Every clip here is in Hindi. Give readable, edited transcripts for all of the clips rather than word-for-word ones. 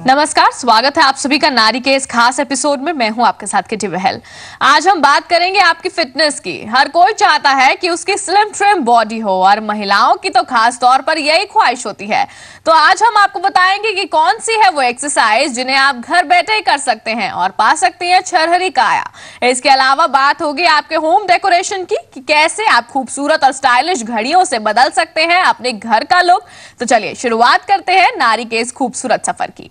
नमस्कार, स्वागत है आप सभी का नारी के इस खास एपिसोड में। मैं हूं आपके साथ किटी बहल। आज हम बात करेंगे आपकी फिटनेस की। हर कोई चाहता है कि उसकी स्लिम ट्रिम बॉडी हो और महिलाओं की तो खास तौर पर यही ख्वाहिश होती है। तो आज हम आपको बताएंगे कि कौन सी है वो एक्सरसाइज जिन्हें आप घर बैठे ही कर सकते हैं और पा सकती हैं छरहरी काया। इसके अलावा बात होगी आपके होम डेकोरेशन की कि कैसे आप खूबसूरत और स्टाइलिश घड़ियों से बदल सकते हैं अपने घर का लुक। तो चलिए शुरुआत करते हैं नारी के इस खूबसूरत सफर की।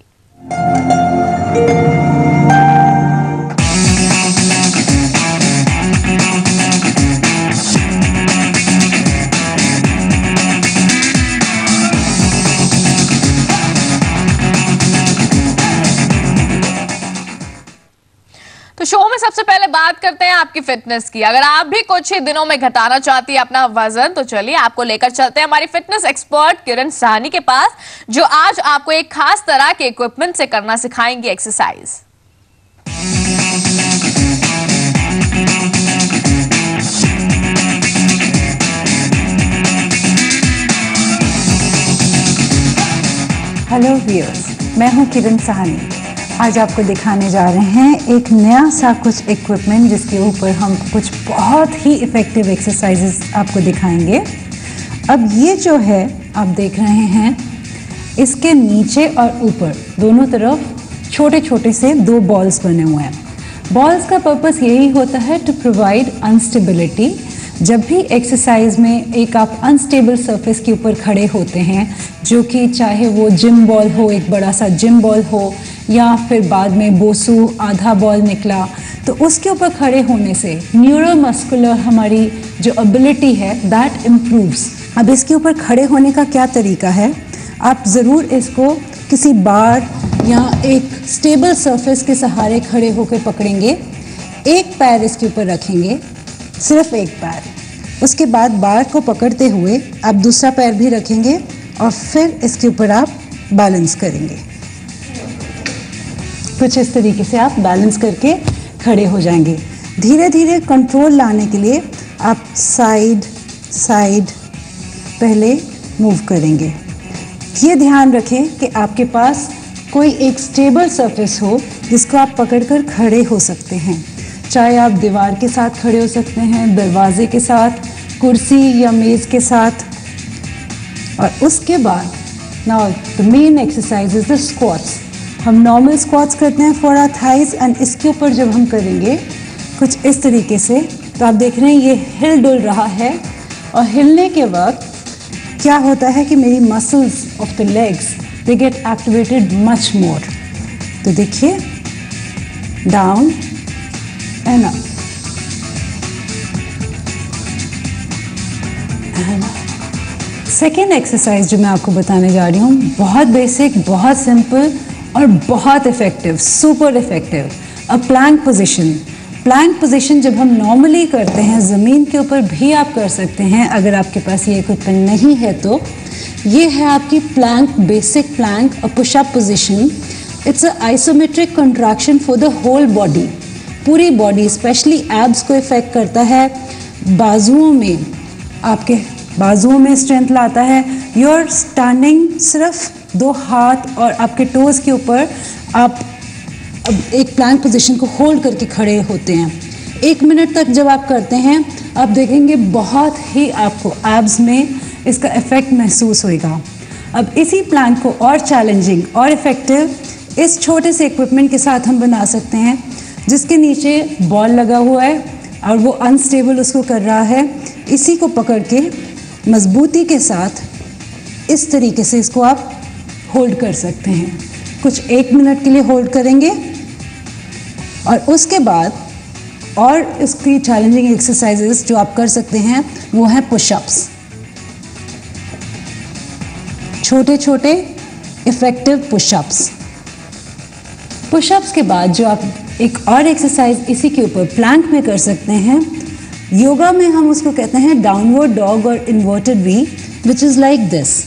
तो शो में सबसे पहले बात करते हैं आपकी फिटनेस की। अगर आप भी कुछ ही दिनों में घटाना चाहती है अपना वजन, तो चलिए आपको लेकर चलते हैं हमारी फिटनेस एक्सपर्ट किरण साहनी के पास, जो आज आपको एक खास तरह के इक्विपमेंट से करना सिखाएंगी एक्सरसाइज। हेलो व्यूअर्स, मैं हूं किरण साहनी। आज आपको दिखाने जा रहे हैं एक नया सा कुछ इक्विपमेंट जिसके ऊपर हम कुछ बहुत ही इफ़ेक्टिव एक्सरसाइजेस आपको दिखाएंगे। अब ये जो है आप देख रहे हैं, इसके नीचे और ऊपर दोनों तरफ छोटे छोटे से दो बॉल्स बने हुए हैं। बॉल्स का पर्पस यही होता है टू प्रोवाइड अनस्टेबिलिटी। जब भी एक्सरसाइज में एक आप अनस्टेबल सरफेस के ऊपर खड़े होते हैं, जो कि चाहे वो जिम बॉल हो, एक बड़ा सा जिम बॉल हो, या फिर बाद में बोसू आधा बॉल निकला, तो उसके ऊपर खड़े होने से न्यूरोमस्कुलर हमारी जो एबिलिटी है दैट इम्प्रूव्स। अब इसके ऊपर खड़े होने का क्या तरीका है, आप ज़रूर इसको किसी बार या एक स्टेबल सरफेस के सहारे खड़े होकर पकड़ेंगे। एक पैर इसके ऊपर रखेंगे, सिर्फ एक पैर। उसके बाद बार को पकड़ते हुए आप दूसरा पैर भी रखेंगे और फिर इसके ऊपर आप बैलेंस करेंगे। कुछ इस तरीके से आप बैलेंस करके खड़े हो जाएंगे। धीरे धीरे कंट्रोल लाने के लिए आप साइड साइड पहले मूव करेंगे। ये ध्यान रखें कि आपके पास कोई एक स्टेबल सरफेस हो जिसको आप पकड़कर खड़े हो सकते हैं। चाहे आप दीवार के साथ खड़े हो सकते हैं, दरवाजे के साथ, कुर्सी या मेज़ के साथ। और उसके बाद now the main exercise is the squats. हम नॉर्मल स्क्वाट्स करते हैं फॉर आवर थाइज, एंड इसके ऊपर जब हम करेंगे कुछ इस तरीके से, तो आप देख रहे हैं ये हिल डुल रहा है। और हिलने के वक्त क्या होता है कि मेरी muscles of the legs they get activated much more. तो देखिए, down and up and second exercise जो मैं आपको बताने जा रही हूँ, बहुत बेसिक, बहुत सिंपल और बहुत इफेक्टिव, सुपर इफेक्टिव। अ प्लैंक पोजीशन। प्लैंक पोजीशन जब हम नॉर्मली करते हैं, ज़मीन के ऊपर भी आप कर सकते हैं अगर आपके पास ये इक्विपमेंट नहीं है तो। ये है आपकी plank, basic plank, a pushup position. It's a isometric contraction for the whole body. पूरी बॉडी, स्पेशली एब्स को इफेक्ट करता है। बाजुओं में, आपके बाजुओं में स्ट्रेंथ लाता है। यू आर स्टैंडिंग, सिर्फ दो हाथ और आपके टोज के ऊपर आप एक प्लैंक पोजीशन को होल्ड करके खड़े होते हैं। 1 मिनट तक जब आप करते हैं, आप देखेंगे बहुत ही आपको एब्स में इसका इफेक्ट महसूस होगा। अब इसी प्लैंक को और चैलेंजिंग और इफेक्टिव इस छोटे से इक्विपमेंट के साथ हम बना सकते हैं, जिसके नीचे बॉल लगा हुआ है और वो अनस्टेबल उसको कर रहा है। इसी को पकड़ के मजबूती के साथ इस तरीके से इसको आप होल्ड कर सकते हैं। कुछ 1 मिनट के लिए होल्ड करेंगे और उसके बाद और इसकी चैलेंजिंग एक्सरसाइजेस जो आप कर सकते हैं वो हैं पुशअप्स। छोटे छोटे इफेक्टिव पुशअप्स। पुशअप्स के बाद जो आप एक और एक्सरसाइज इसी के ऊपर प्लैंक में कर सकते हैं, योगा में हम उसको कहते हैं डाउनवर्ड डॉग और inverted we, which is like this.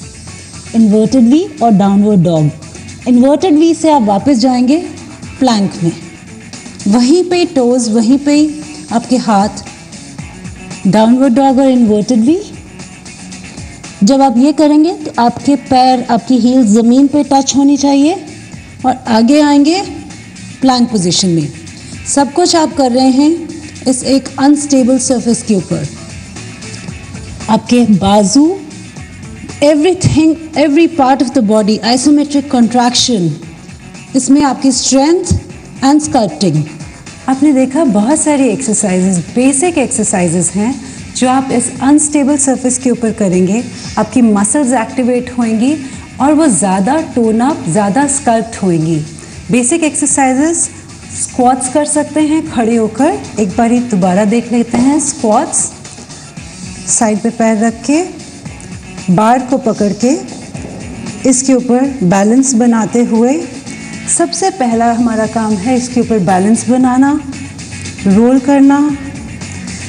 Inverted we और डाउनवर्ड डॉग। इन्वर्टेड वी से आप वापस जाएंगे प्लैंक में, वहीं पे टोज, वहीं पे आपके हाथ। डाउनवर्ड डॉग और इन्वर्टेड वी। जब आप ये करेंगे तो आपके पैर, आपकी हील ज़मीन पे टच होनी चाहिए और आगे आएंगे प्लैंक पोजीशन में। सब कुछ आप कर रहे हैं इस एक अनस्टेबल सरफेस के ऊपर। आपके बाजू, everything, every part of the body, isometric contraction, इसमें आपकी स्ट्रेंथ एंड स्कल्पटिंग। आपने देखा बहुत सारी एक्सरसाइजेस, बेसिक एक्सरसाइजेस हैं जो आप इस अनस्टेबल सरफेस के ऊपर करेंगे। आपकी मसल्स एक्टिवेट होंगी और वो ज़्यादा टोन अप, ज़्यादा स्कल्प्ट होंगी। बेसिक एक्सरसाइजेस स्क्वाट्स कर सकते हैं खड़े होकर। एक बार ही दोबारा देख लेते हैं। स्क्वाट्स, साइड पे पैर रख के, बार को पकड़ के इसके ऊपर बैलेंस बनाते हुए, सबसे पहला हमारा काम है इसके ऊपर बैलेंस बनाना, रोल करना।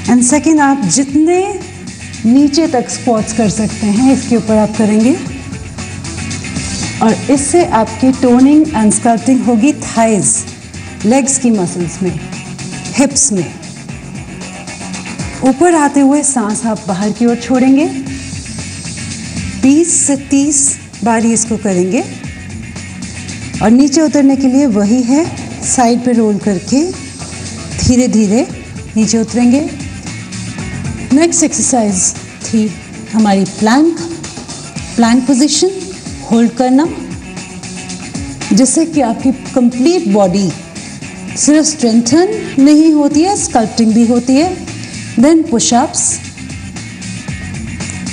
एंड सेकेंड, आप जितने नीचे तक स्क्वाट्स कर सकते हैं इसके ऊपर आप करेंगे और इससे आपकी टोनिंग एंड स्कल्पटिंग होगी थाइज, लेग्स की मसल्स में, हिप्स में। ऊपर आते हुए सांस आप बाहर की ओर छोड़ेंगे। 20 से 30 बारी इसको करेंगे और नीचे उतरने के लिए वही है, साइड पे रोल करके धीरे धीरे नीचे उतरेंगे। नेक्स्ट एक्सरसाइज थी हमारी प्लैंक पोजीशन, होल्ड करना, जिससे कि आपकी कंप्लीट बॉडी सिर्फ स्ट्रेंथन नहीं होती है, स्कल्पटिंग भी होती है। Then pushups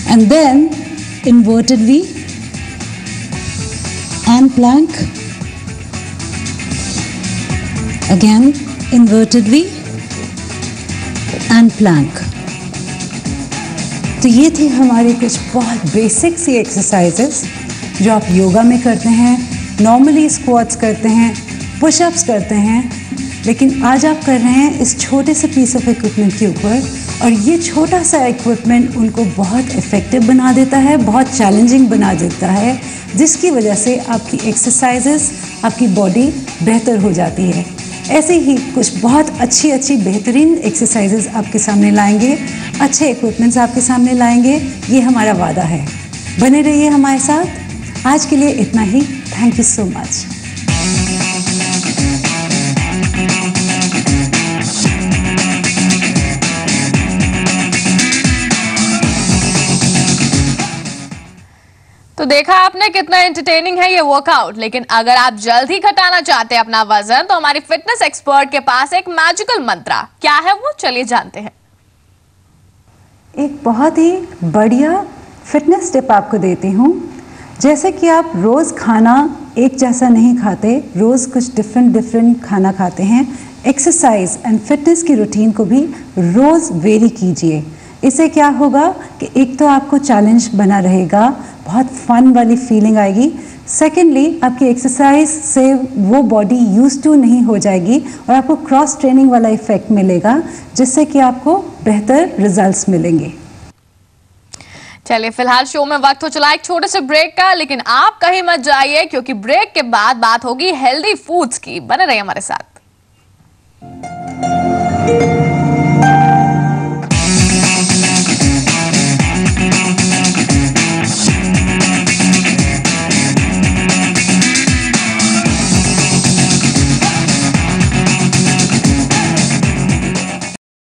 and then inverted V and plank, again inverted V and plank। तो ये थी हमारी कुछ बहुत बेसिक सी एक्सरसाइजेस जो आप योगा में करते हैं, नॉर्मली स्क्वाट्स करते हैं, पुशअप्स करते हैं, लेकिन आज आप कर रहे हैं इस छोटे से पीस ऑफ इक्विपमेंट के ऊपर। और ये छोटा सा इक्विपमेंट उनको बहुत इफ़ेक्टिव बना देता है, बहुत चैलेंजिंग बना देता है, जिसकी वजह से आपकी एक्सरसाइजेस, आपकी बॉडी बेहतर हो जाती है। ऐसे ही कुछ बहुत अच्छी बेहतरीन एक्सरसाइजेस आपके सामने लाएंगे, अच्छे इक्विपमेंट्स आपके सामने लाएंगे, ये हमारा वादा है। बने रहिए हमारे साथ। आज के लिए इतना ही। Thank you so much. तो देखा आपने कितना एंटरटेनिंग है ये वर्कआउट। लेकिन अगर आप जल्द ही घटाना चाहते हैं अपना वजन, तो हमारी फिटनेस एक्सपर्ट के पास एक मैजिकल मंत्र, क्या है वो, चलिए जानते हैं। एक बहुत ही बढ़िया फिटनेस टिप आपको देती हूँ। जैसे कि आप रोज़ खाना एक जैसा नहीं खाते, रोज़ कुछ डिफरेंट खाना खाते हैं, एक्सरसाइज एंड फिटनेस की रूटीन को भी रोज़ वेरी कीजिए। इससे क्या होगा कि एक तो आपको चैलेंज बना रहेगा, बहुत फन वाली फीलिंग आएगी। सेकेंडली, आपकी एक्सरसाइज से वो बॉडी यूज टू नहीं हो जाएगी और आपको क्रॉस ट्रेनिंग वाला इफेक्ट मिलेगा, जिससे कि आपको बेहतर रिजल्ट्स मिलेंगे। चलिए, फिलहाल शो में वक्त हो चला एक छोटे से ब्रेक का, लेकिन आप कहीं मत जाइए क्योंकि ब्रेक के बाद बात होगी हेल्दी फूड्स की। बने रहिए हमारे साथ।